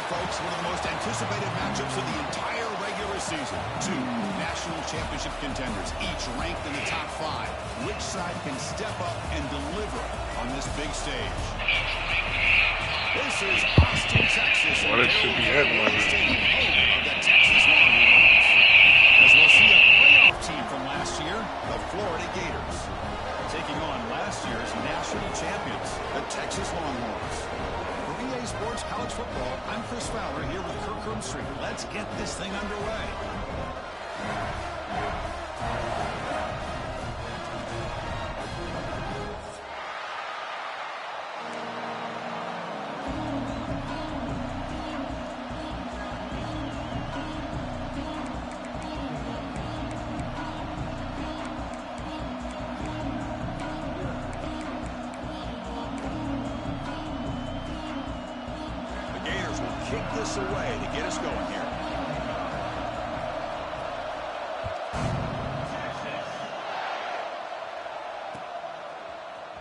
it, folks. One of the most anticipated matchups of the entire regular season. Two national championship contenders, each ranked in the top 5. Which side can step up and deliver on this big stage? This is Austin, Texas. Well, it should be headliners. Home of the Texas Longhorns. As we'll see a playoff team from last year, the Florida Gators, taking on last year's national champions, the Texas Longhorns. For EA Sports College Football, I'm Chris Fowler here with Kirk Herbstreit. Let's get this thing underway. Kick this away to get us going here.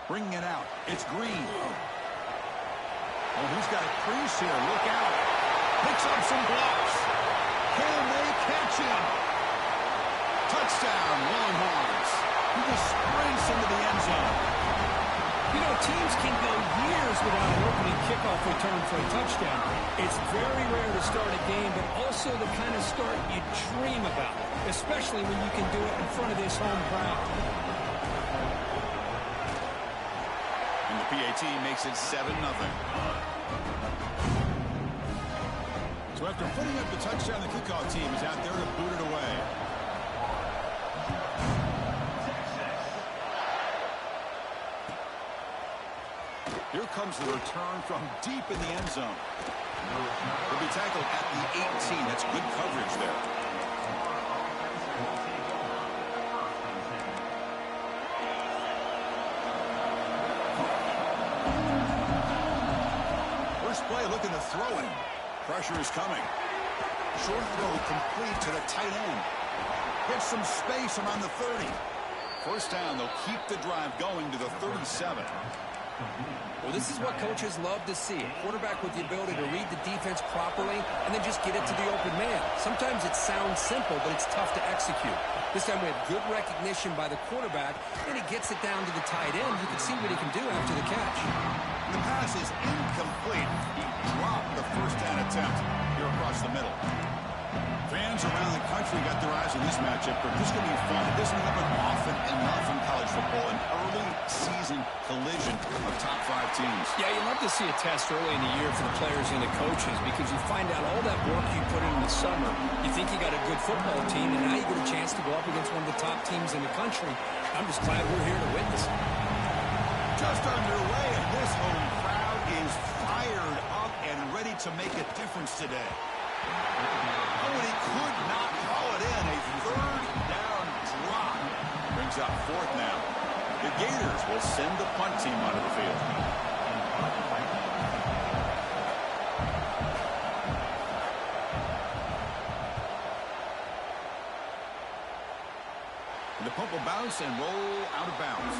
Bringing it out. It's Green. Oh, he's got a crease here. Look out. Picks up some blocks. Can they catch him? Touchdown, Longhorns. He just sprints into the end zone. You know, teams can go years without an opening kickoff return for a touchdown. It's very rare to start a game, but also the kind of start you dream about, especially when you can do it in front of this home crowd. And the PAT makes it 7-0. So after putting up the touchdown, the kickoff team is out there to boot it away. Here comes the return from deep in the end zone. He'll be tackled at the 18. That's good coverage there. First play looking to throw it. Pressure is coming. Short throw complete to the tight end. Gets some space around the 30. First down, they'll keep the drive going to the 37. Well, this is what coaches love to see. A quarterback with the ability to read the defense properly and then just get it to the open man. Sometimes it sounds simple, but it's tough to execute. This time we have good recognition by the quarterback, and he gets it down to the tight end. You can see what he can do after the catch. The pass is incomplete. He dropped the first down attempt here across the middle. Fans around the country got their eyes on this matchup, but this is going to be fun. It doesn't happen often enough in college football, an early season collision of top 5 teams. Yeah, you love to see a test early in the year for the players and the coaches because you find out all that work you put in the summer. You think you got a good football team, and now you get a chance to go up against one of the top teams in the country. I'm just glad we're here to witness it. Just underway, and this home crowd is fired up and ready to make a difference today. Oh, and he could not call it in. A third down drop. Brings up 4th now. The Gators will send the punt team onto the field. And the punt will bounce and roll out of bounds.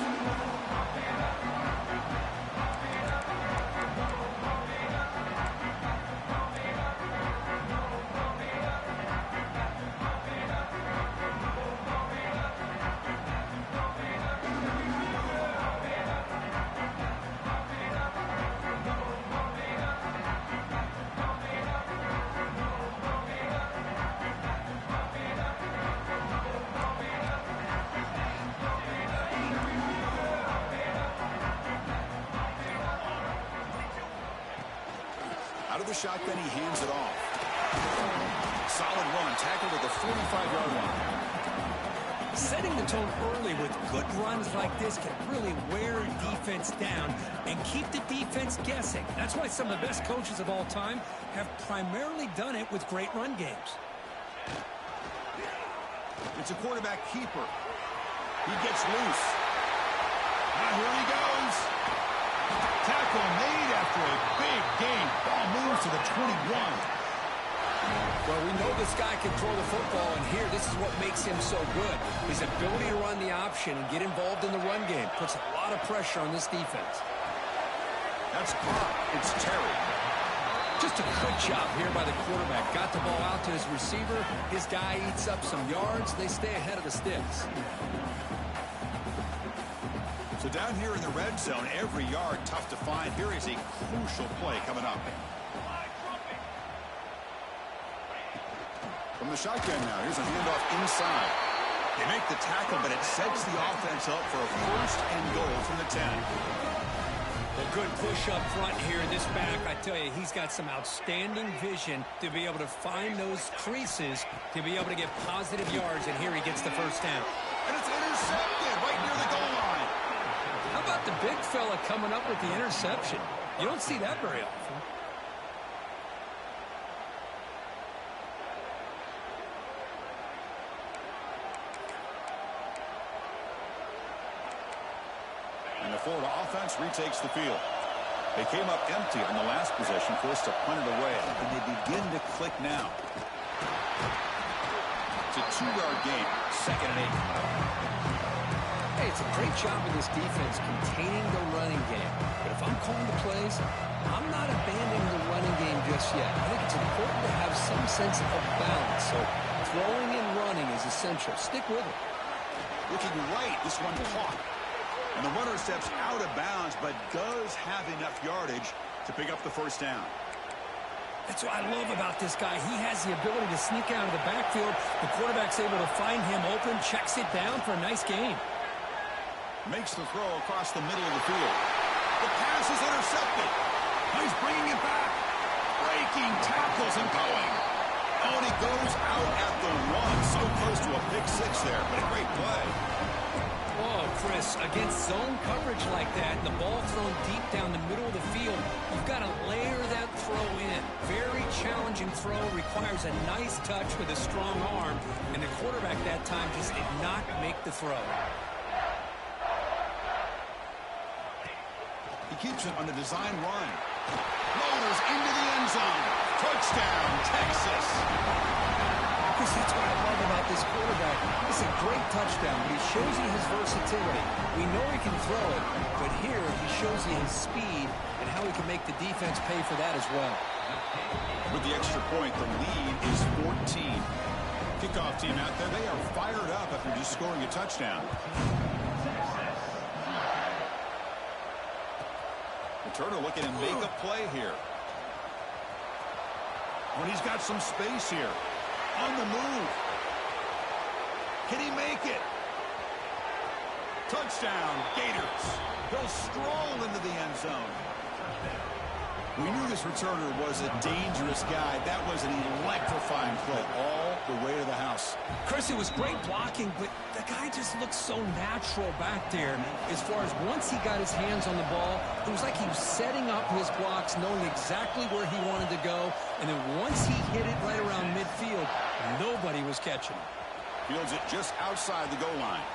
Out of the shotgun, he hands it off. Solid run, tackled at the 45-yard line. Setting the tone early with good runs like this can really wear defense down and keep the defense guessing. That's why some of the best coaches of all time have primarily done it with great run games. It's a quarterback keeper. He gets loose. Now here he goes. Tackle made after a big gain. Ball moves to the 21. Well, we know this guy can throw the football, and here, this is what makes him so good. His ability to run the option and get involved in the run game puts a lot of pressure on this defense. That's caught. It's Terry. Just a good job here by the quarterback. Got the ball out to his receiver. His guy eats up some yards. They stay ahead of the sticks. So down here in the red zone, every yard tough to find. Here is a crucial play coming up. From the shotgun now, here's a handoff inside. They make the tackle, but it sets the offense up for a first and goal from the 10. A good push up front here. This back, I tell you, he's got some outstanding vision to be able to find those creases, to be able to get positive yards, and here he gets the first down. And it's intercepted right near the goal line. How about the big fella coming up with the interception? You don't see that very often. And the Florida offense retakes the field. They came up empty on the last possession, forced to punt it away, and they begin to click now. It's a 2-yard gain, 2nd and 8. Hey, it's a great job of this defense containing the running game. But if I'm calling the plays, I'm not abandoning the running game just yet. I think it's important to have some sense of balance. So throwing and running is essential. Stick with it. Looking right, this one caught. And the runner steps out of bounds, but does have enough yardage to pick up the first down. That's what I love about this guy. He has the ability to sneak out of the backfield. The quarterback's able to find him open, checks it down for a nice gain. Makes the throw across the middle of the field. The pass is intercepted. He's bringing it back. Breaking tackles and going. Oh, and he goes out at the 1. So close to a pick 6 there, but a great play. Oh, Chris, against zone coverage like that, and the ball thrown deep down the middle of the field, you've got to layer that throw in. Very challenging throw, requires a nice touch with a strong arm, and the quarterback that time just did not make the throw. He keeps it on the design run. Rollers into the end zone. Touchdown, Texas. Chris, that's what I love about this quarterback. It's a great touchdown, but he shows you his versatility. We know he can throw it, but here he shows you his speed and how he can make the defense pay for that as well. With the extra point, the lead is 14. Kickoff team out there, they are fired up after just scoring a touchdown. Turner looking to make a play here. When he's got some space here. On the move. Can he make it? Touchdown, Gators. He'll stroll into the end zone. We knew this returner was a dangerous guy. That was an electrifying play all the way to the house. Chris, it was great blocking, but the guy just looked so natural back there. As far as once he got his hands on the ball, it was like he was setting up his blocks, knowing exactly where he wanted to go. And then once he hit it right around midfield, nobody was catching him. Fields it just outside the goal line.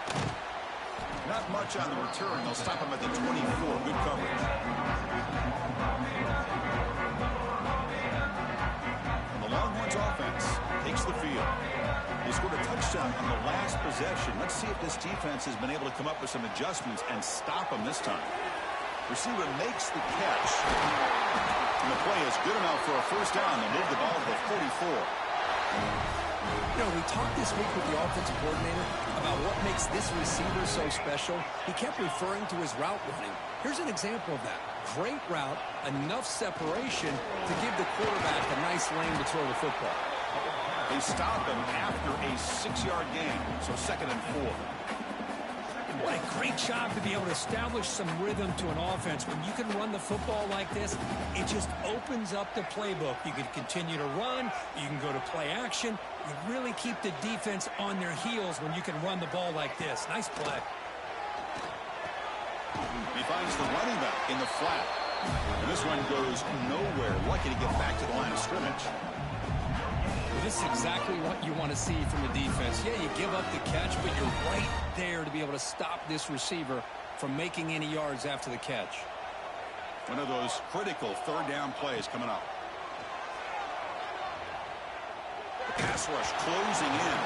Not much on the return. They'll stop him at the 24. Good coverage. And the Longhorns offense takes the field. They scored a touchdown on the last possession. Let's see if this defense has been able to come up with some adjustments and stop them this time. Receiver makes the catch. And the play is good enough for a first down. They move the ball to the 44. You know, we talked this week with the offensive coordinator about what makes this receiver so special. He kept referring to his route running. Here's an example of that. Great route, enough separation to give the quarterback a nice lane to throw the football. They stop him after a 6-yard gain, so 2nd and 4. What a great job to be able to establish some rhythm to an offense. When you can run the football like this, it just opens up the playbook. You can continue to run. You can go to play action. You really keep the defense on their heels when you can run the ball like this. Nice play. He finds the running back in the flat. And this one goes nowhere. Lucky to get back to the line of scrimmage. Well, this is exactly what you want to see from the defense. Yeah, you give up the catch, but you're right there to be able to stop this receiver from making any yards after the catch. One of those critical third down plays coming up. The pass rush closing in.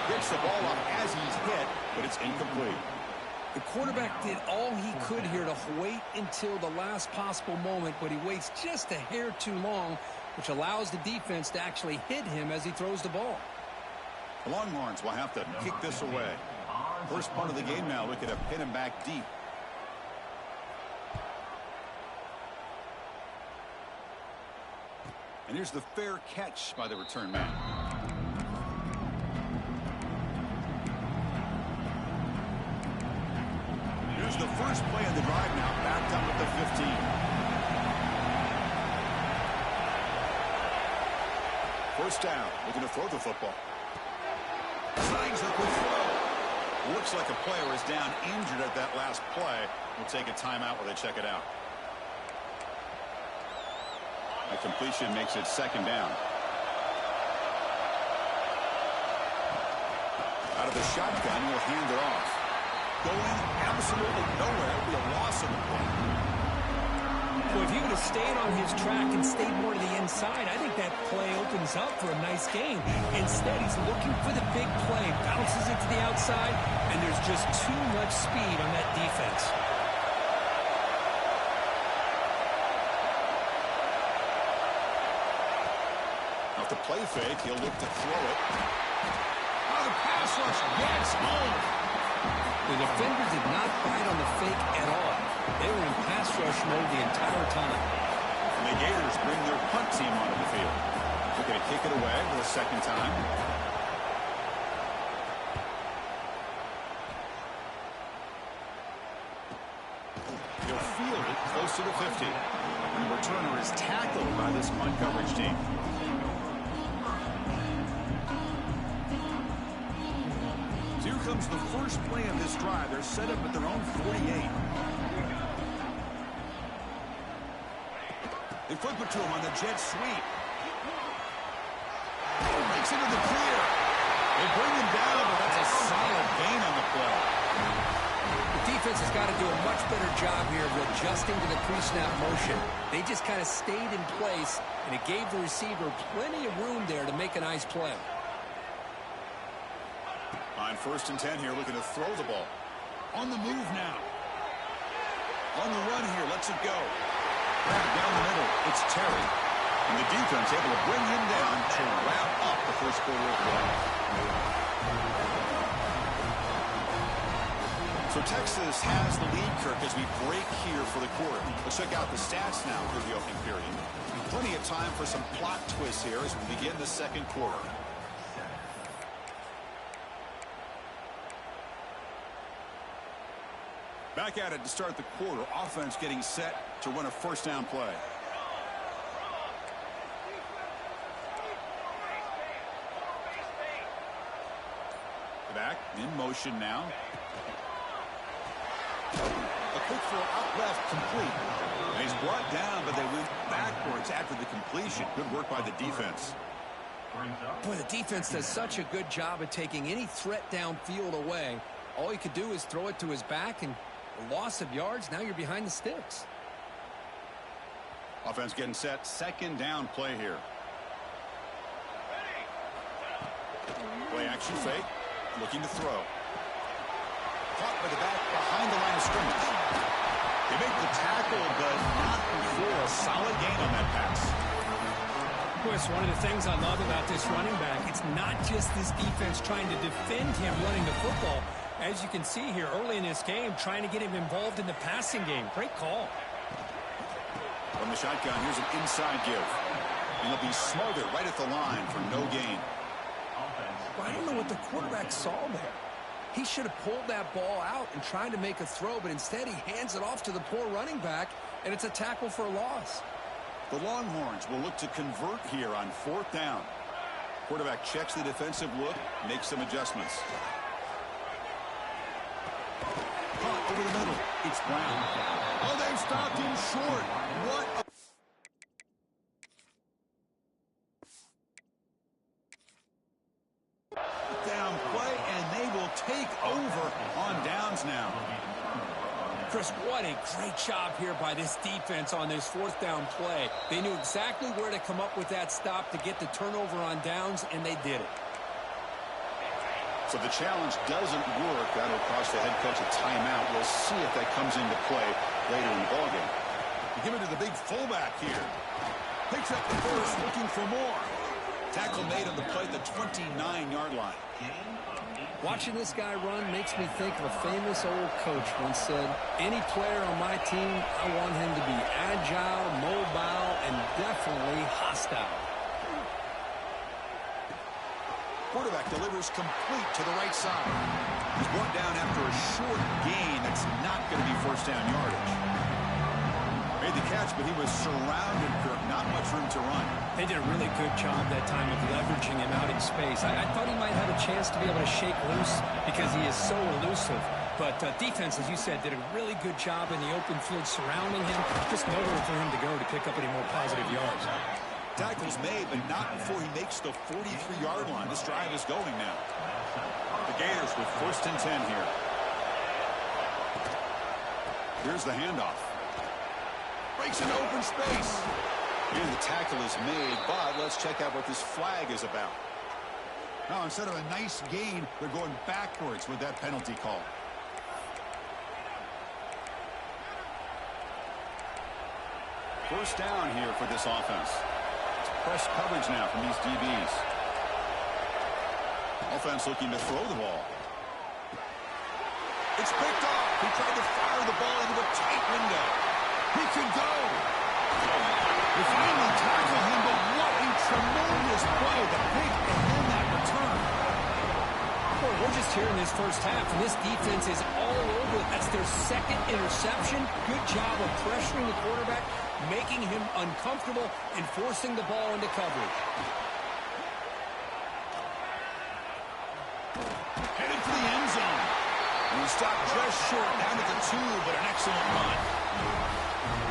Gets the ball up as he's hit, but it's incomplete. The quarterback did all he could here to wait until the last possible moment, but he waits just a hair too long, which allows the defense to actually hit him as he throws the ball. The Longhorns will have to kick this away. First punt of the game now, looking to pin him back deep. And here's the fair catch by the return man. Here's the first play of the drive now, back down at the 15. First down, looking to throw the football. Signs a good throw. Looks like a player is down injured at that last play. We'll take a timeout while they check it out. A completion makes it second down. Out of the shotgun, he'll hand it off. Going absolutely nowhere. It'll be a loss of the play. Well, if he would have stayed on his track and stayed more to the inside, I think that play opens up for a nice game. Instead, he's looking for the big play, bounces it to the outside, and there's just too much speed on that defense. Off the play fake, he'll look to throw it. Oh, the pass rush gets home. The defender did not bite on the fake at all. They were in pass rush mode the entire time. And the Gators bring their punt team onto the field. They're going to kick it away for the second time. He'll field it close to the 50. And the returner is tackled by this punt coverage team. So here comes the first play of this drive. They're set up at their own 48. They flip it to him on the jet sweep. Oh, makes it to the clear. They bring him down, but that's a solid gain on the play. The defense has got to do a much better job here of adjusting to the pre-snap motion. They just kind of stayed in place, and it gave the receiver plenty of room there to make a nice play. On 1st and 10 here, looking to throw the ball. On the move now. On the run here, lets it go. Down the middle, it's Terry. And the defense able to bring him down to wrap up the first quarter of play. So Texas has the lead, Kirk, as we break here for the quarter. Let's check out the stats now for the opening period. Plenty of time for some plot twists here as we begin the second quarter. Back at it to start the quarter. Offense getting set to run a first down play. Back in motion now. A quick throw out left, complete. And he's brought down, but they went backwards after the completion. Good work by the defense. Boy, the defense does such a good job of taking any threat downfield away. All he could do is throw it to his back, and a loss of yards, now you're behind the sticks. Offense getting set. Second down play here. Play action fake. Looking to throw. Caught by the back behind the line of scrimmage. They make the tackle, but not before a solid gain on that pass. Of course, one of the things I love about this running back, it's not just this defense trying to defend him running the football. As you can see here early in this game, trying to get him involved in the passing game. Great call. From the shotgun, here's an inside give. And he'll be smothered right at the line for no gain. Well, I don't know what the quarterback saw there. He should have pulled that ball out and tried to make a throw, but instead he hands it off to the poor running back, and it's a tackle for a loss. The Longhorns will look to convert here on 4th down. Quarterback checks the defensive look, makes some adjustments. Caught over the middle. It's Brown. Oh, they've stopped him short. What a... down play, and they will take over on downs now. Chris, what a great job here by this defense on this 4th down play. They knew exactly where to come up with that stop to get the turnover on downs, and they did it. So the challenge doesn't work. That'll cost the head coach a timeout. We'll see if that comes into play later in the ballgame. You give it to the big fullback here. Picks up the first, looking for more. Tackle made on the play at the 29-yard line. Watching this guy run makes me think of a famous old coach once said, any player on my team, I want him to be agile, mobile, and definitely hostile. Quarterback delivers complete to the right side. He's brought down after a short gain. That's not going to be first down yardage. Made the catch, but he was surrounded, Kirk. Not much room to run. They did a really good job that time of leveraging him out in space. I thought he might have a chance to be able to shake loose because he is so elusive. But defense, as you said, did a really good job in the open field surrounding him. Just nowhere for him to go to pick up any more positive yards. Tackle's made, but not before he makes the 43-yard line. This drive is going now. The Gators with 1st and 10 here. Here's the handoff. Breaks into open space. And the tackle is made, but let's check out what this flag is about. Now, instead of a nice gain, they're going backwards with that penalty call. First down here for this offense. Press coverage now from these DBs. Offense looking to throw the ball. It's picked off. He tried to fire the ball into a tight window. He could go. They finally tackle him, but what a tremendous play. The pick and then that return. Well, we're just here in this first half, and this defense is all over it. That's their 2nd interception. Good job of pressuring the quarterback, making him uncomfortable, and forcing the ball into coverage. Headed for the end zone. And he stopped just short, down to the 2, but an excellent run.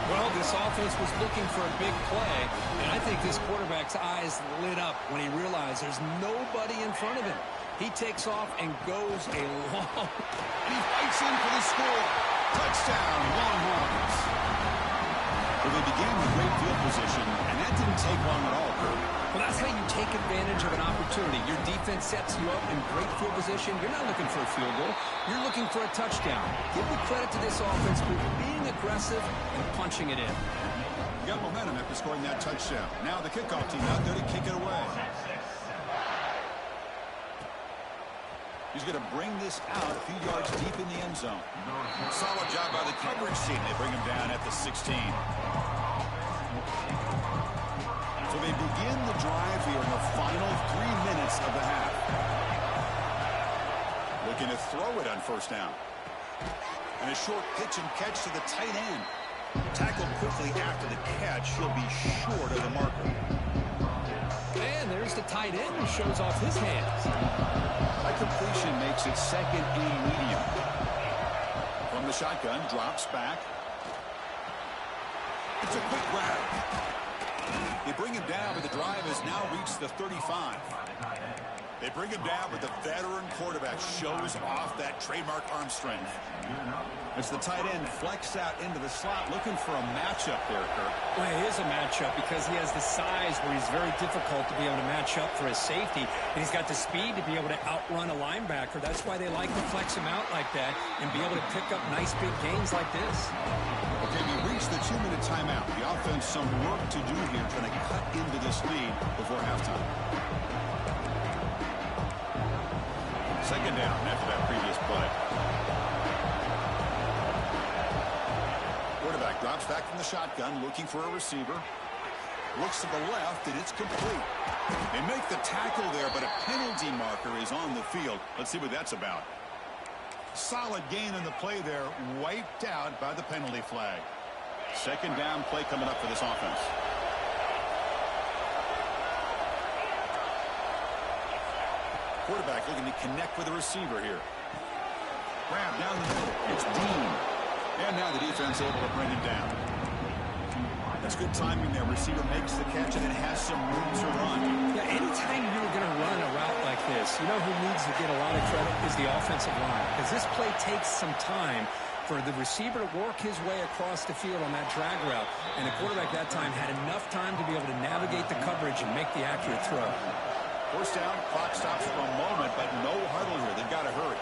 Well, this offense was looking for a big play, and I think this quarterback's eyes lit up when he realized there's nobody in front of him. He takes off and goes a long... And he fights in for the score. Touchdown, Longhorns. Well, they began with great field position, and that didn't take long at all, Kirk. Well, that's how you take advantage of an opportunity. Your defense sets you up in great field position. You're not looking for a field goal. You're looking for a touchdown. Give the credit to this offense for being aggressive and punching it in. You got momentum after scoring that touchdown. Now the kickoff team out there to kick it away. He's going to bring this out a few yards deep in the end zone. Solid job by the coverage team. They bring him down at the 16. So they begin the drive here in the final 3 minutes of the half. Looking to throw it on first down. And a short pitch and catch to the tight end. Tackled quickly after the catch. He'll be short of the marker. And there's the tight end who shows off his hands. That completion makes it 2nd and medium. From the shotgun, drops back. It's a quick grab. They bring him down, but the drive has now reached the 35. They bring him down, but the veteran quarterback shows off that trademark arm strength. As the tight end flexed out into the slot, looking for a matchup there, Kirk. Well, it is a matchup because he has the size where he's very difficult to be able to match up for his safety, and he's got the speed to be able to outrun a linebacker. That's why they like to flex him out like that and be able to pick up nice big gains like this. Okay, we reached the 2-minute timeout. The offense some work to do here, trying to cut into this lead before halftime. 2nd down after that previous play. Quarterback drops back from the shotgun, looking for a receiver. Looks to the left, and it's complete. They make the tackle there, but a penalty marker is on the field. Let's see what that's about. Solid gain on the play there, wiped out by the penalty flag. 2nd down play coming up for this offense. Quarterback looking to connect with the receiver here. Grab down the middle. It's Dean. And now the defense able to bring him down. That's good timing there. Receiver makes the catch and it has some room to run. Yeah, anytime you're going to run a route like this, you know who needs to get a lot of credit is the offensive line. Because this play takes some time for the receiver to work his way across the field on that drag route. And the quarterback that time had enough time to be able to navigate the coverage and make the accurate throw. First down, clock stops for a moment, but no huddle here. They've got to hurry.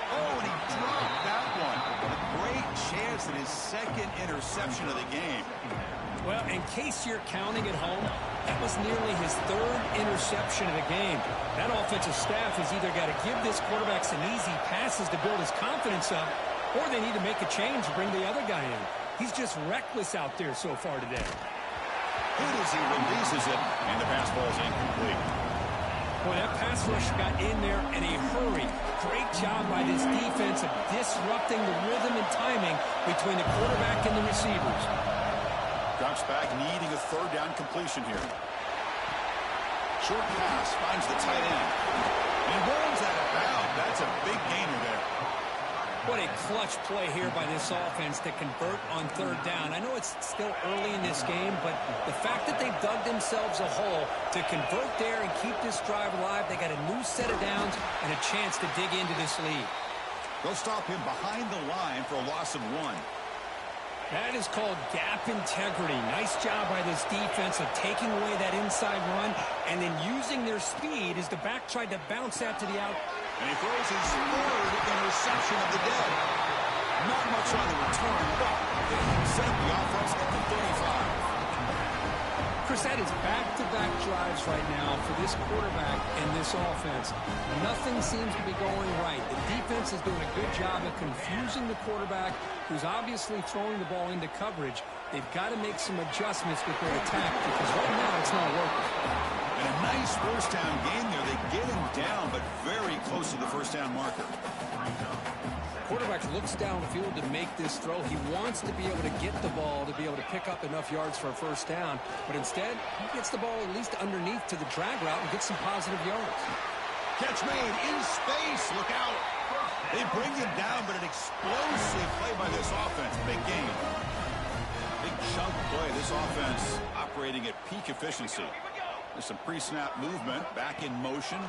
Oh, and he dropped that one. A great chance at his second interception of the game. Well, in case you're counting at home, that was nearly his third interception of the game. That offensive staff has either got to give this quarterback some easy passes to build his confidence up, or they need to make a change and bring the other guy in. He's just reckless out there so far today. Good as he releases it, and the pass ball is incomplete. Boy, that pass rush got in there in a hurry. Great job by this defense of disrupting the rhythm and timing between the quarterback and the receivers. Drops back, needing a third down completion here. Short pass, finds the tight end. And rolls out of bounds. That's a big gainer there. What a clutch play here by this offense to convert on third down. I know it's still early in this game, but the fact that they've dug themselves a hole to convert there and keep this drive alive, they got a new set of downs and a chance to dig into this lead. They'll stop him behind the line for a loss of 1. That is called gap integrity. Nice job by this defense of taking away that inside run and then using their speed as the back tried to bounce that to the out. And he throws his third interception of the day. Not much on the return, but they set up the offense at the 35. Chris, that is back-to-back drives right now for this quarterback and this offense. Nothing seems to be going right. The defense is doing a good job of confusing the quarterback, who's obviously throwing the ball into coverage. They've got to make some adjustments with their attack because right now it's not working. And a nice first down game there. They get him down, but very close to the first down marker. Quarterback looks downfield to make this throw. He wants to be able to get the ball to be able to pick up enough yards for a first down, but instead he gets the ball at least underneath to the drag route and gets some positive yards. Catch made in space. Look out. They bring him down, but an explosive play by this offense. Big game. Big chunk play. This offense operating at peak efficiency. There's some pre-snap movement. Back in motion.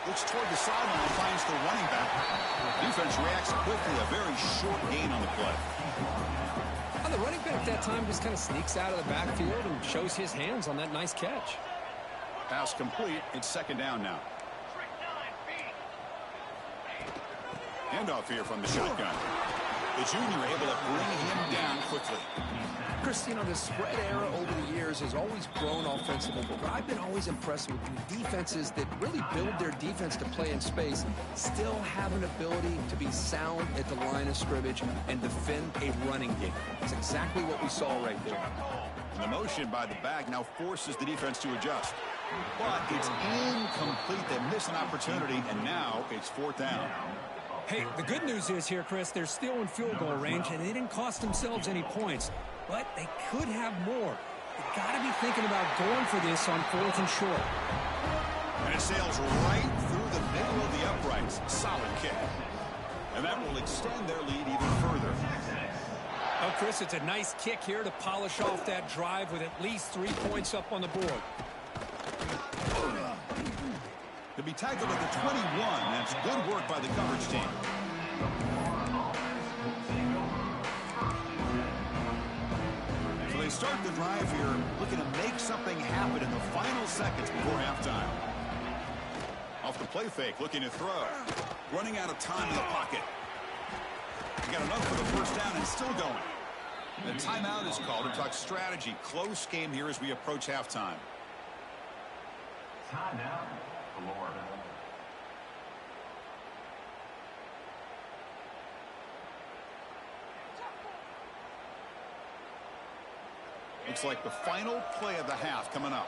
Looks toward the sideline, finds the running back. Defense reacts quickly. A very short gain on the play. Well, the running back that time just kind of sneaks out of the backfield and shows his hands on that nice catch. Pass complete. It's second down now. Handoff here from the shotgun. The junior able to bring him down quickly. Chris, you know, the spread era over the years has always grown offensively, but I've been always impressed with the defenses that really build their defense to play in space, still have an ability to be sound at the line of scrimmage and defend a running game. That's exactly what we saw right there. And the motion by the back now forces the defense to adjust. But it's incomplete. They miss an opportunity, and now it's fourth down. Hey, the good news is here, Chris, they're still in field goal range, and they didn't cost themselves any points. But they could have more. They've got to be thinking about going for this on fourth and short. And it sails right through the middle of the uprights. Solid kick. And that will extend their lead even further. Oh, Chris, it's a nice kick here to polish off that drive with at least 3 points up on the board. To be tackled at the 21. That's good work by the coverage team. So they start the drive here looking to make something happen in the final seconds before halftime. Off the play fake, looking to throw. Running out of time in the pocket. Got enough for the first down and still going. The timeout is called to talk strategy. Close game here as we approach halftime. Timeout. Florida. Looks like the final play of the half coming up.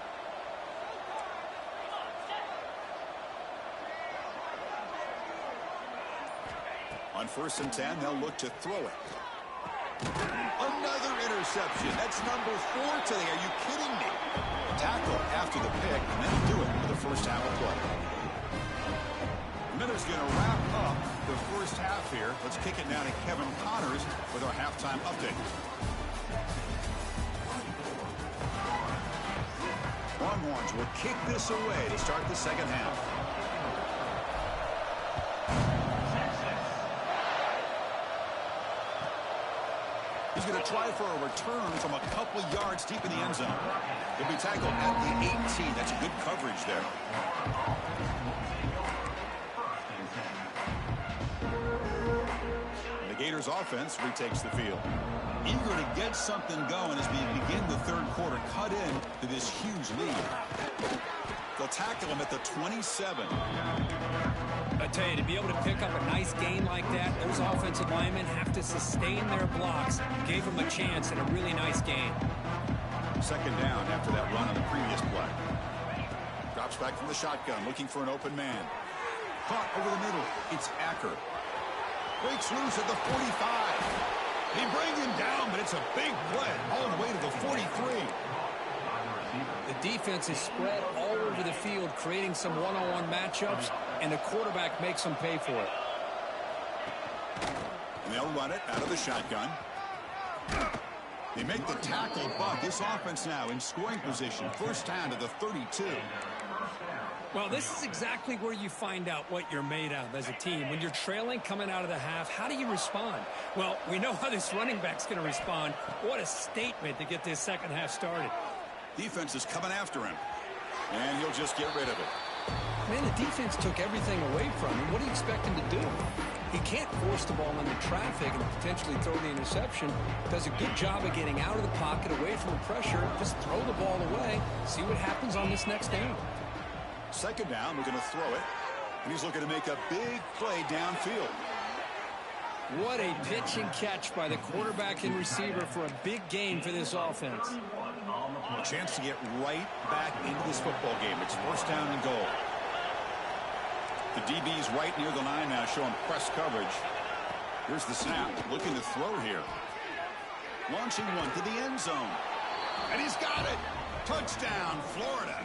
On 1st and 10, they'll look to throw it. Another interception. That's number 4 today. Are you kidding me? Tackle after the pick, and then do it for the first half of play. Miller's going to wrap up the first half here. Let's kick it now to Kevin Connors with our halftime update. Longhorns will kick this away to start the second half. He's going to try for a return from a couple yards deep in the end zone. He'll be tackled at the 18. That's a good coverage there. The Gators offense retakes the field. Eager to get something going as we begin the third quarter. Cut in to this huge lead. They'll tackle him at the 27. I tell you, to be able to pick up a nice gain like that, those offensive linemen have to sustain their blocks. Gave them a chance and a really nice gain. Second down after that run on the previous play. Drops back from the shotgun, looking for an open man. Caught over the middle. It's Acker. Breaks loose at the 45. He brings him down, but it's a big play all the way to the 43. The defense is spread all over the field, creating some one-on-one matchups, and the quarterback makes them pay for it. And they'll run it out of the shotgun. They make the tackle, but this offense now in scoring position. First down to the 32. Well, this is exactly where you find out what you're made of as a team. When you're trailing coming out of the half, how do you respond? Well, we know how this running back's going to respond. What a statement to get this second half started. Defense is coming after him, and he'll just get rid of it. Man, the defense took everything away from him. What do you expect him to do? He can't force the ball into traffic and potentially throw the interception. Does a good job of getting out of the pocket, away from the pressure. Just throw the ball away. See what happens on this next down. Second down, we're going to throw it, and he's looking to make a big play downfield. What a pitch and catch by the quarterback and receiver for a big gain for this offense. A chance to get right back into this football game. It's first down and goal. The DB's right near the line now, showing press coverage. Here's the snap, looking to throw here. Launching one to the end zone. And he's got it. Touchdown, Florida.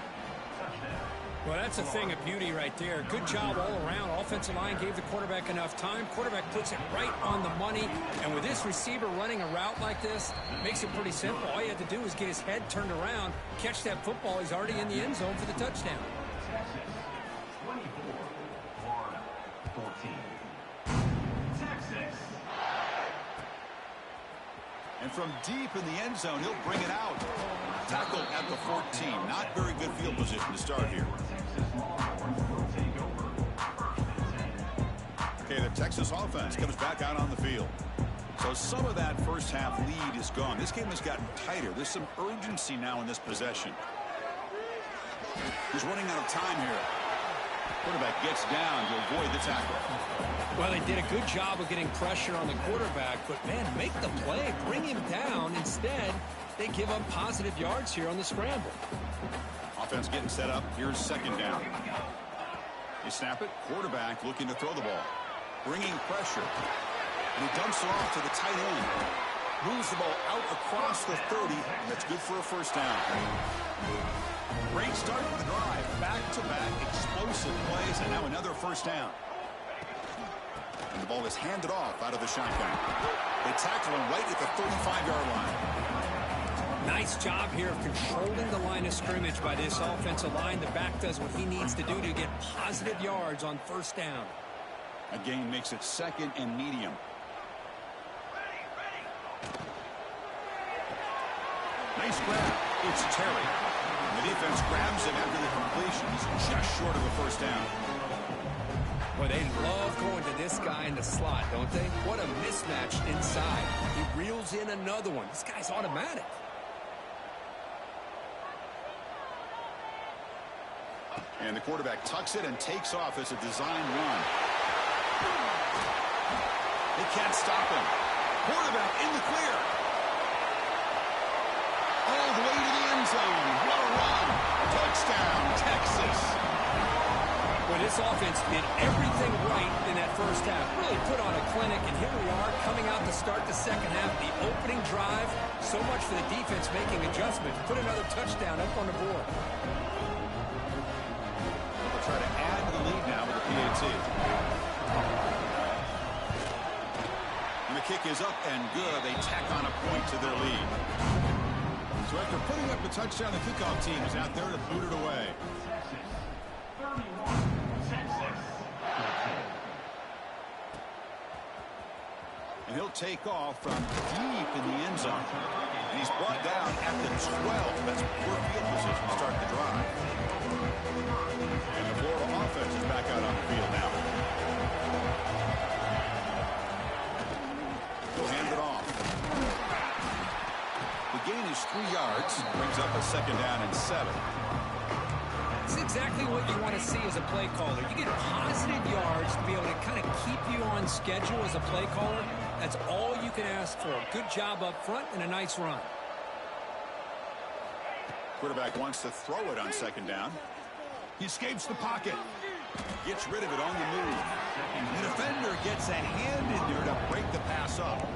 Well, that's a thing of beauty right there. Good job all around. Offensive line gave the quarterback enough time. Quarterback puts it right on the money. And with this receiver running a route like this, makes it pretty simple. All you have to do is get his head turned around, catch that football. He's already in the end zone for the touchdown. And from deep in the end zone, he'll bring it out. Tackle at the 14. Not very good field position to start here. Okay, the Texas offense comes back out on the field. So some of that first half lead is gone. This game has gotten tighter. There's some urgency now in this possession. He's running out of time here. Quarterback gets down to avoid the tackle. Well, they did a good job of getting pressure on the quarterback, but, man, make the play, bring him down. Instead, they give up positive yards here on the scramble. Offense getting set up. Here's second down. They snap it. Quarterback looking to throw the ball. Bringing pressure. And he dumps it off to the tight end. Moves the ball out across the 30. And that's good for a first down. Great start to the drive. Back-to-back explosive plays. And now another first down. And the ball is handed off out of the shotgun. They tackle him right at the 35-yard line. Nice job here of controlling the line of scrimmage by this offensive line. The back does what he needs to do to get positive yards on first down. A gain makes it second and medium. Nice grab. It's Terry. The defense grabs him after the completion. He's just short of a first down. Boy, they love going to this guy in the slot, don't they? What a mismatch inside. He reels in another one. This guy's automatic. And the quarterback tucks it and takes off as a design run. They can't stop him. Quarterback in the clear. All the way to the end zone. What a run. Touchdown, Texas. Well, this offense did everything right in that first half. Really put on a clinic, and here we are coming out to start the second half. The opening drive, so much for the defense making adjustments. Put another touchdown up on the board. They'll try to add to the lead now with the PAT. And the kick is up and good. They tack on a point to their lead. So after putting up the touchdown, the kickoff team is out there to boot it away. And he'll He'll take off from deep in the end zone. And he's brought down at the 12. That's poor field position to start the drive. And the Florida offense is back out on the field now. He'll hand it off. The gain is 3 yards. Brings up a 2nd down and 7. It's exactly what you want to see as a play caller. You get positive yards to be able to kind of keep you on schedule as a play caller. That's all you can ask for. Good job up front and a nice run. Quarterback wants to throw it on 2nd down. He escapes the pocket. Gets rid of it on the move. The defender gets a hand in there to break the pass up.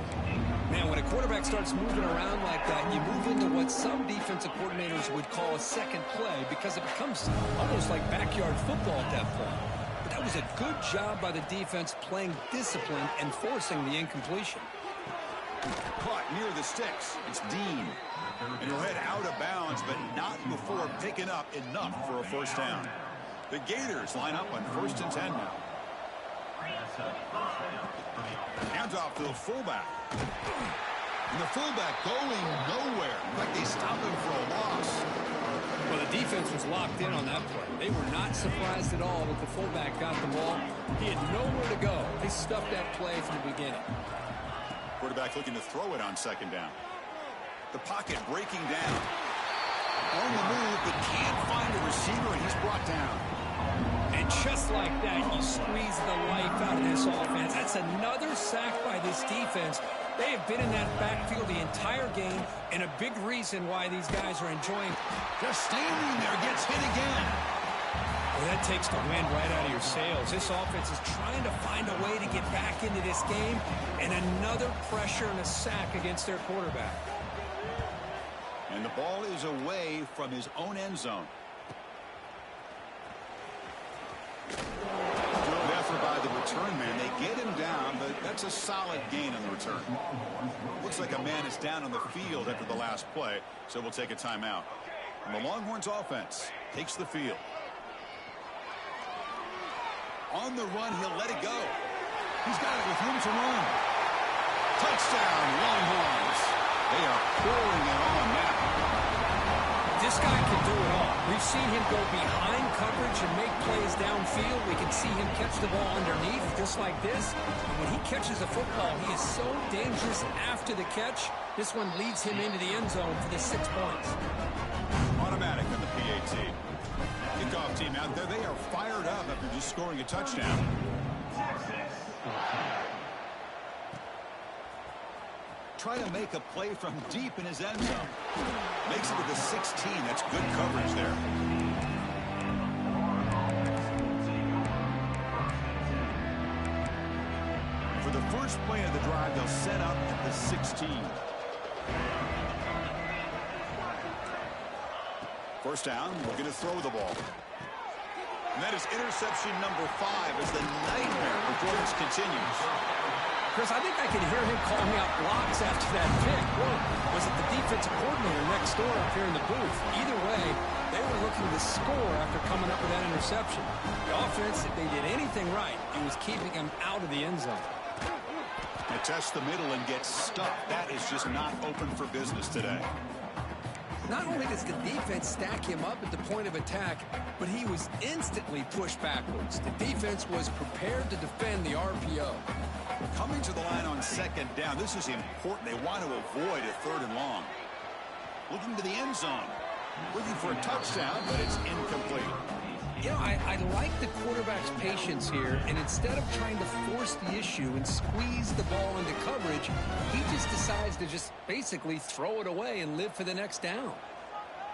Man, when a quarterback starts moving around like that, you move into what some defensive coordinators would call a second play because it becomes almost like backyard football at that point. But that was a good job by the defense playing discipline and forcing the incompletion. Caught near the sticks. It's Dean. And he'll head out of bounds, but not before picking up enough for a 1st down. The Gators line up on 1st and 10 now. Hands off to the fullback. And the fullback going nowhere. In fact, they stopped him for a loss. Well, the defense was locked in on that play. They were not surprised at all that the fullback got the ball. He had nowhere to go. They stuffed that play from the beginning. Quarterback looking to throw it on 2nd down. The pocket breaking down. On the move, but can't find a receiver, and he's brought down. And just like that, you squeeze the life out of this offense. That's another sack by this defense. They have been in that backfield the entire game, and a big reason why these guys are enjoying. Just standing there, gets hit again. Well, that takes the wind right out of your sails. This offense is trying to find a way to get back into this game, and another pressure and a sack against their quarterback. And the ball is away from his own end zone. Good effort by the return man. They get him down, but that's a solid gain on the return. Looks like a man is down on the field after the last play, so we'll take a timeout. And the Longhorns offense takes the field. On the run, he'll let it go. He's got it with room to run. Touchdown, Longhorns. They are pouring it on now. This guy can do it all. We've seen him go behind coverage and make plays downfield. We can see him catch the ball underneath just like this. And when he catches a football, he is so dangerous after the catch. This one leads him into the end zone for the 6 points. Automatic on the PAT. Kickoff team out there, they are fired up after just scoring a touchdown. Try to make a play from deep in his end zone. Makes it to the 16. That's good coverage there. For the first play of the drive, they'll set up at the 16. 1st down, looking to throw the ball. And that is interception number 5 as the nightmare performance continues. Chris, I think I can hear him calling out blocks after that pick. Whoa, was it the defensive coordinator next door up here in the booth? Either way, they were looking to score after coming up with that interception. The offense, if they did anything right, it was keeping him out of the end zone. They test the middle and get stuck. That is just not open for business today. Not only does the defense stack him up at the point of attack, but he was instantly pushed backwards. The defense was prepared to defend the RPO. Coming to the line on 2nd down, this is important. They want to avoid a 3rd and long. Looking to the end zone. Looking for a touchdown, but it's incomplete. You know, I like the quarterback's patience here, and instead of trying to force the issue and squeeze the ball into coverage, he just decides to just basically throw it away and live for the next down.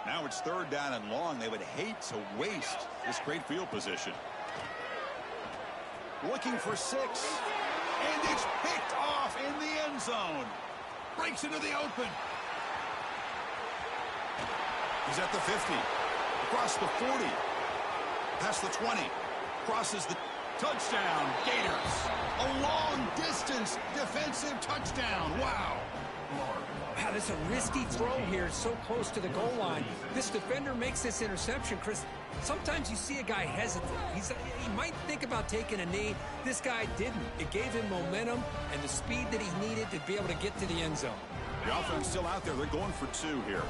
Now it's 3rd down and long. They would hate to waste this great field position. Looking for 6. And it's picked off in the end zone. Breaks into the open. He's at the 50. Across the 40. Past the 20. Crosses the touchdown. Gators. A long distance defensive touchdown. Wow. Wow, that's a risky throw here, so close to the goal line. This defender makes this interception, Chris. Sometimes you see a guy hesitate. He might think about taking a knee. This guy didn't. It gave him momentum and the speed that he needed to be able to get to the end zone. The offense still out there. They're going for 2 here.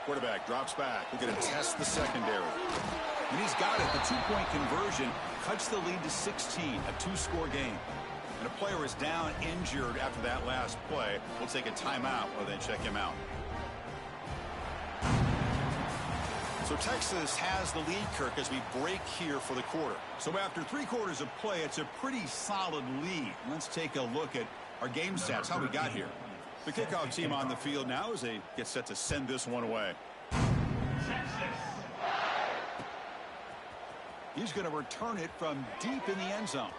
Quarterback drops back. We're going to test the secondary. And he's got it. The 2-point conversion cuts the lead to 16, a 2-score game. And a player is down injured after that last play. We'll take a timeout or then check him out. So Texas has the lead, Kirk, as we break here for the quarter. So after 3 quarters of play, it's a pretty solid lead. Let's take a look at our game stats, how we got here. The kickoff team on the field now as they get set to send this one away. He's going to return it from deep in the end zone.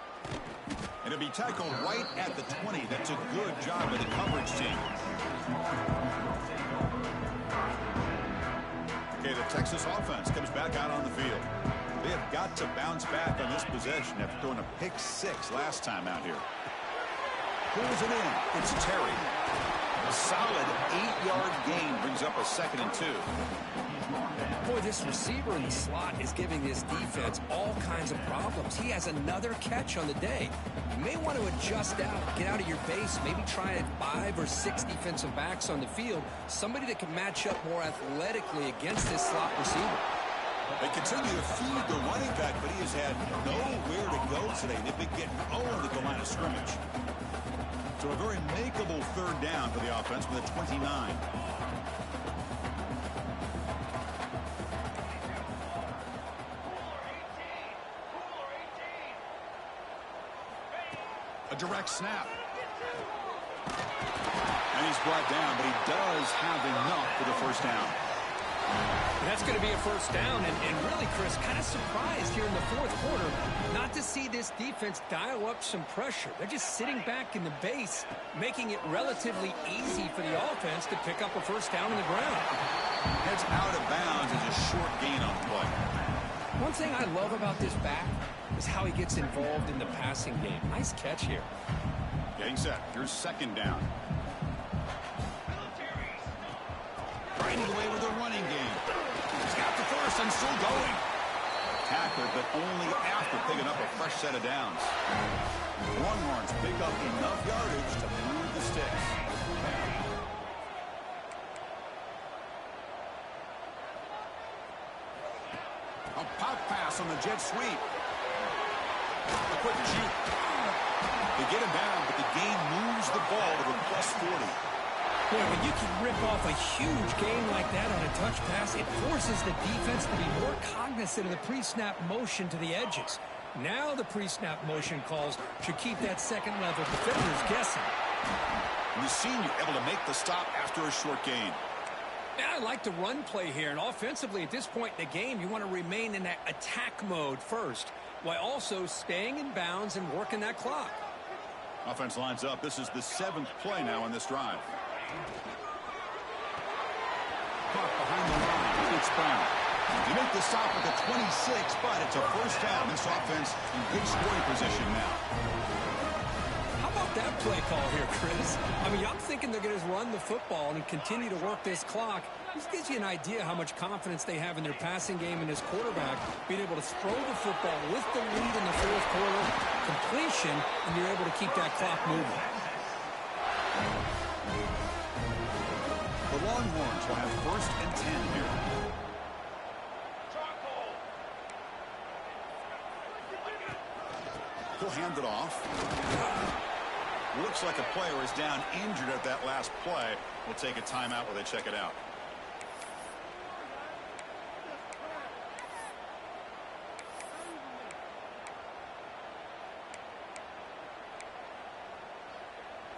And it'll be tackled right at the 20. That's a good job of the coverage team. Okay, the Texas offense comes back out on the field. They have got to bounce back on this possession after throwing a pick 6 last time out here. Pulls it in. It's Terry. A solid 8-yard gain brings up a 2nd and 2. Boy, this receiver in the slot is giving this defense all kinds of problems. He has another catch on the day. You may want to adjust out, get out of your base, maybe try 5 or 6 defensive backs on the field, somebody that can match up more athletically against this slot receiver. They continue to feed the running back, but he has had nowhere to go today. They've been getting owned at the line of scrimmage. So a very makeable 3rd down for the offense with a 29. A direct snap. And he's brought down, but he does have enough for the 1st down. And that's going to be a 1st down, and really, Chris, kind of surprised here in the 4th quarter not to see this defense dial up some pressure. They're just sitting back in the base, making it relatively easy for the offense to pick up a 1st down on the ground. Heads out of bounds as a short gain on the play. One thing I love about this back is how he gets involved in the passing game. Nice catch here. Getting set. Here's 2nd down. Grinding away with a running game. He's got the 1st and still going. Tackled, but only after picking up a fresh set of downs. Longhorns pick up enough yardage to move the sticks. A pop pass on the jet sweep. A quick juke. They get him down, but the gain moves the ball to the +40. Boy, when you can rip off a huge gain like that on a touch pass, it forces the defense to be more cognizant of the pre-snap motion to the edges. Now the pre-snap motion calls should keep that 2nd-level defenders guessing. And the senior able to make the stop after a short gain. Yeah, I like the run play here, and offensively at this point in the game, you want to remain in that attack mode first, while also staying in bounds and working that clock. Offense lines up. This is the 7th play now on this drive. Caught behind the line. It's Brown. You make the stop at the 26, but it's a 1st down. This offense in good scoring position now. How about that play call here, Chris? I mean, I'm thinking they're going to run the football and continue to work this clock. This gives you an idea how much confidence they have in their passing game and this quarterback being able to throw the football with the lead in the 4th quarter, completion, and you're able to keep that clock moving. The Longhorns will have 1st and 10 here. He'll hand it off. Looks like a player is down injured at that last play. We'll take a timeout while they check it out.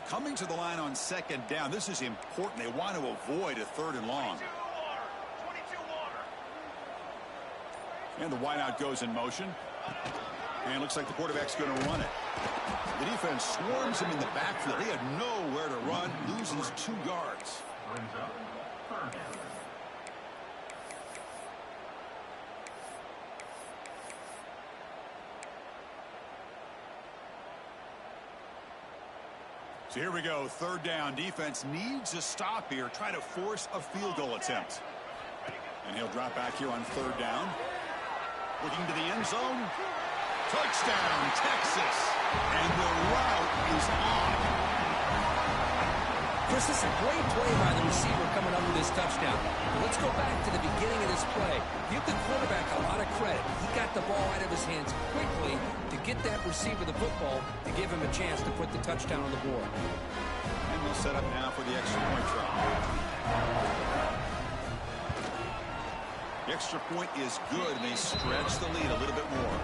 Coming to the line on 2nd down. This is important. They want to avoid a 3rd and long. And the wideout goes in motion. And looks like the quarterback's going to run it. The defense swarms him in the backfield. He had nowhere to run. Loses 2 yards. So here we go, third down. Defense needs a stop here, try to force a field goal attempt. And he'll drop back here on third down. Looking to the end zone. Touchdown, Texas. And the route is on. Chris, this is a great play by the receiver coming up with this touchdown. Let's go back to the beginning of this play. Give the quarterback a lot of credit. He got the ball out of his hands quickly to get that receiver the football to give him a chance to put the touchdown on the board. And we'll set up now for the extra point try. The extra point is good, and they stretch the lead a little bit more.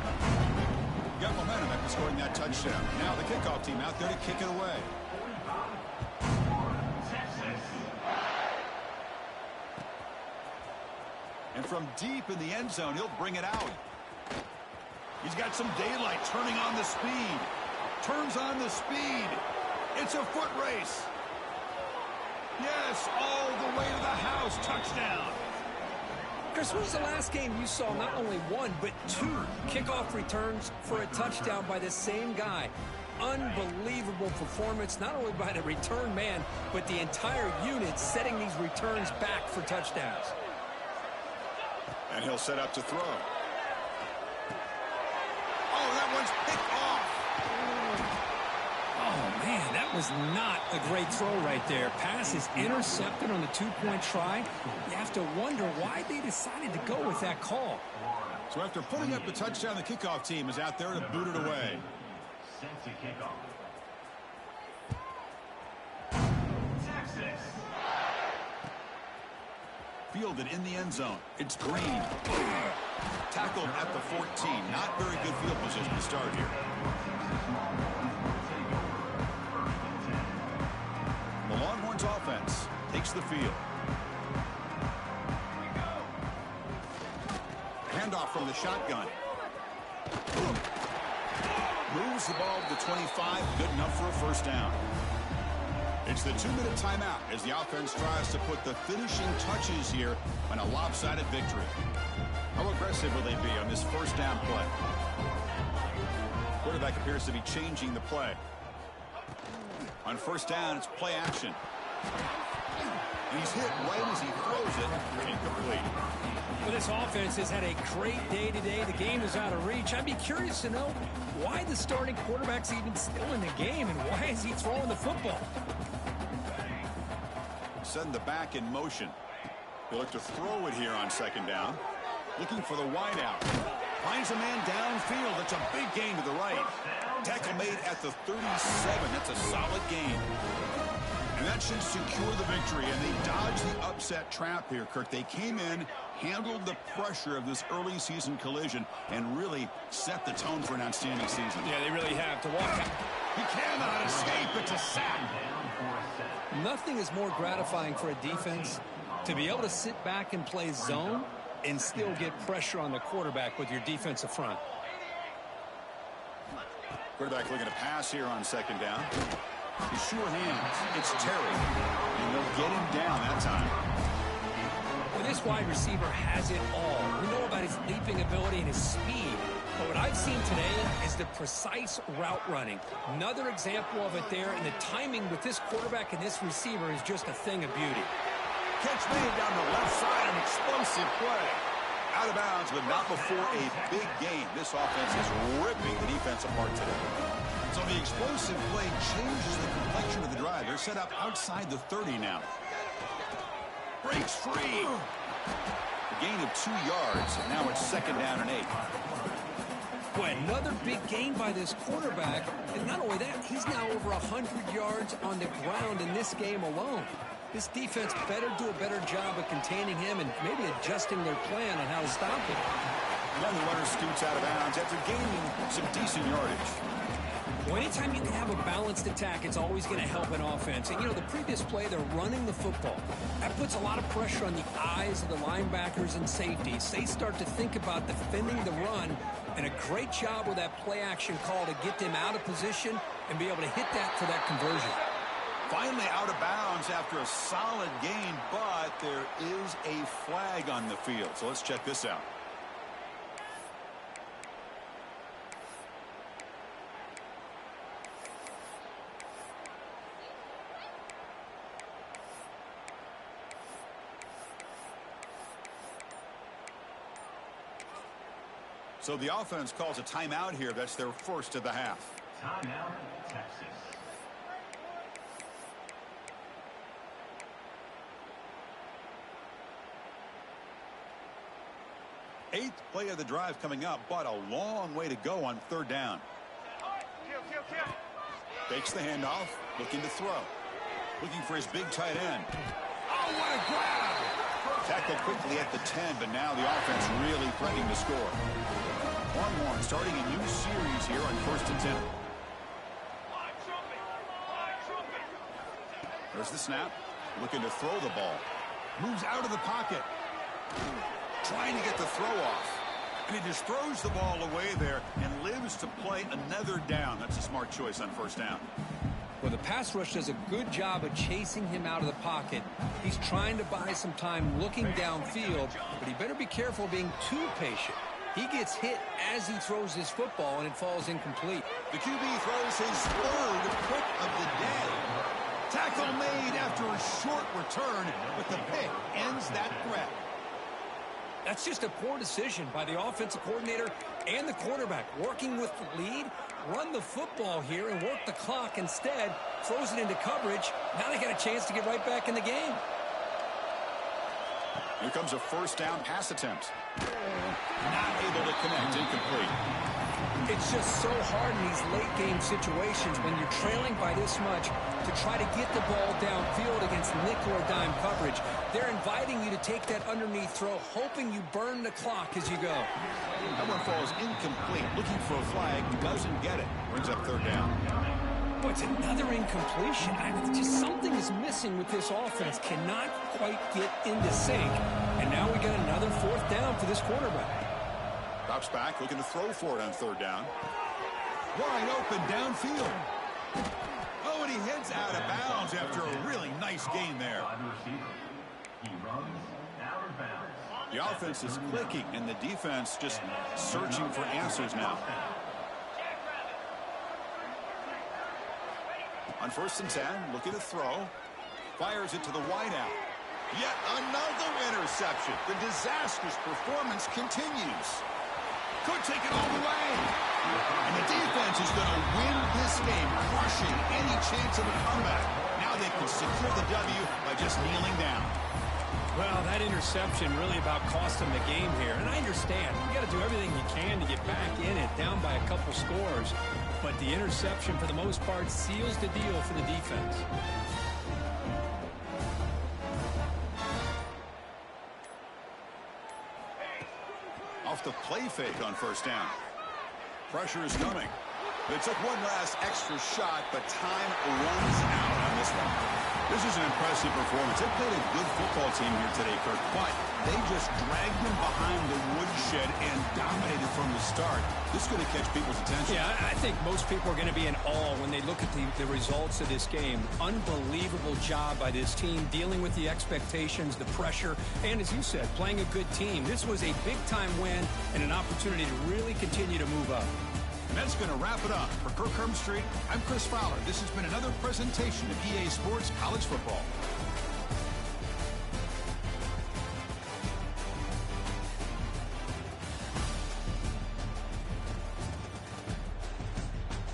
Got momentum after scoring that touchdown. Now the kickoff team out there to kick it away. And from deep in the end zone, he'll bring it out. He's got some daylight, turning on the speed. Turns on the speed. It's a foot race. Yes, all the way to the house. Touchdown. Chris, when was the last game you saw not only one, but two kickoff returns for a touchdown by the same guy? Unbelievable performance, not only by the return man, but the entire unit setting these returns back for touchdowns. And he'll set up to throw. Oh, that one's picked off. Oh, man, that was not a great throw right there. Pass is intercepted on the two-point try. You have to wonder why they decided to go with that call. So after putting up the touchdown, the kickoff team is out there to boot it away. Set to kickoff. Fielded in the end zone. It's Green. Tackled at the 14. Not very good field position to start here. The Longhorns offense takes the field. Handoff from the shotgun. Moves the ball to the 25. Good enough for a first down. It's the 2-minute timeout as the offense tries to put the finishing touches here on a lopsided victory. How aggressive will they be on this first down play? Quarterback appears to be changing the play. On first down, it's play action. He's hit right as he throws it. Incomplete. Well, this offense has had a great day today. The game is out of reach. I'd be curious to know why the starting quarterback's even still in the game and why is he throwing the football? Send the back in motion. He'll look to throw it here on second down. Looking for the wide out. Finds a man downfield. That's a big gain to the right. Tackle made at the 37. That's a solid gain. And that should secure the victory. And they dodged the upset trap here, Kirk. They came in, handled the pressure of this early season collision, and really set the tone for an outstanding season. Yeah, they really have. To walk out. He cannot escape. It's a sack. Nothing is more gratifying for a defense to be able to sit back and play zone and still get pressure on the quarterback with your defensive front. Quarterback looking to pass here on second down. He's sure hands. It's Terry. And they'll get him down that time. Well, this wide receiver has it all. We know about his leaping ability and his speed. But what I've seen today is the precise route running. Another example of it there, and the timing with this quarterback and this receiver is just a thing of beauty. Catch made down the left side, an explosive play. Out of bounds, but not before a big gain. This offense is ripping the defense apart today. So the explosive play changes the complexion of the drive. They're set up outside the 30 now. Breaks free. A gain of 2 yards. Now it's second down and 8. Boy, another big gain by this quarterback. And not only that, he's now over 100 yards on the ground in this game alone. This defense better do a better job of containing him and maybe adjusting their plan on how to stop him. Then the runner scoots out of bounds after gaining some decent yardage. Well, anytime you can have a balanced attack, it's always going to help an offense. And, you know, the previous play, they're running the football. That puts a lot of pressure on the eyes of the linebackers and safeties. They start to think about defending the run, and a great job with that play-action call to get them out of position and be able to hit that for that conversion. Finally out of bounds after a solid gain, but there is a flag on the field. So let's check this out. So the offense calls a timeout here. That's their first of the half. Timeout, Texas. Eighth play of the drive coming up, but a long way to go on third down. Fakes the handoff, looking to throw. Looking for his big tight end. Oh, what a grab! Tackled quickly at the 10, but now the offense really threatening to score. Longhorn starting a new series here on 1st and 10. There's the snap. Looking to throw the ball. Moves out of the pocket. Trying to get the throw off. And he just throws the ball away there and lives to play another down. That's a smart choice on 1st down. Well, the pass rush does a good job of chasing him out of the pocket. He's trying to buy some time looking downfield, but he better be careful being too patient. He gets hit as he throws his football, and it falls incomplete. The QB throws his third pick of the day. Tackle made after a short return, but the pick ends that threat. That's just a poor decision by the offensive coordinator and the quarterback. Working with the lead, run the football here and work the clock instead. Throws it into coverage. Now they got a chance to get right back in the game. Here comes a 1st down pass attempt. Not able to connect, incomplete. It's just so hard in these late game situations when you're trailing by this much to try to get the ball downfield against nickel or dime coverage. They're inviting you to take that underneath throw, hoping you burn the clock as you go. That one falls incomplete. Looking for a flag, doesn't get it. Brings up 3rd down. Oh, it's another incompletion. Just something is missing with this offense. Cannot quite get into sync. And now we got another 4th down for this quarterback. Drops back, looking to throw for it on 3rd down. Wide open downfield. Oh, and he heads out of bounds after a really nice gain there. He runs out of bounds. The offense is clicking, and the defense just searching for answers now. On 1st and 10, looking to throw. Fires it to the wideout. Yet another interception. The disastrous performance continues. Could take it all the way. And the defense is going to win this game, crushing any chance of a comeback. Now they can secure the W by just kneeling down. Well, that interception really about cost them the game here. And I understand. You got to do everything you can to get back in it, down by a couple scores. But the interception, for the most part, seals the deal for the defense. Off the play fake on 1st down. Pressure is coming. They took one last extra shot, but time runs out on this one. This is an impressive performance. They played a good football team here today, Kirk, but they just dragged them behind the woodshed and dominated from the start. This is going to catch people's attention. Yeah, I think most people are going to be in awe when they look at the results of this game. Unbelievable job by this team, dealing with the expectations, the pressure, and as you said, playing a good team. This was a big-time win and an opportunity to really continue to move up. And that's going to wrap it up. For Kirk Street, I'm Chris Fowler. This has been another presentation of EA Sports College Football.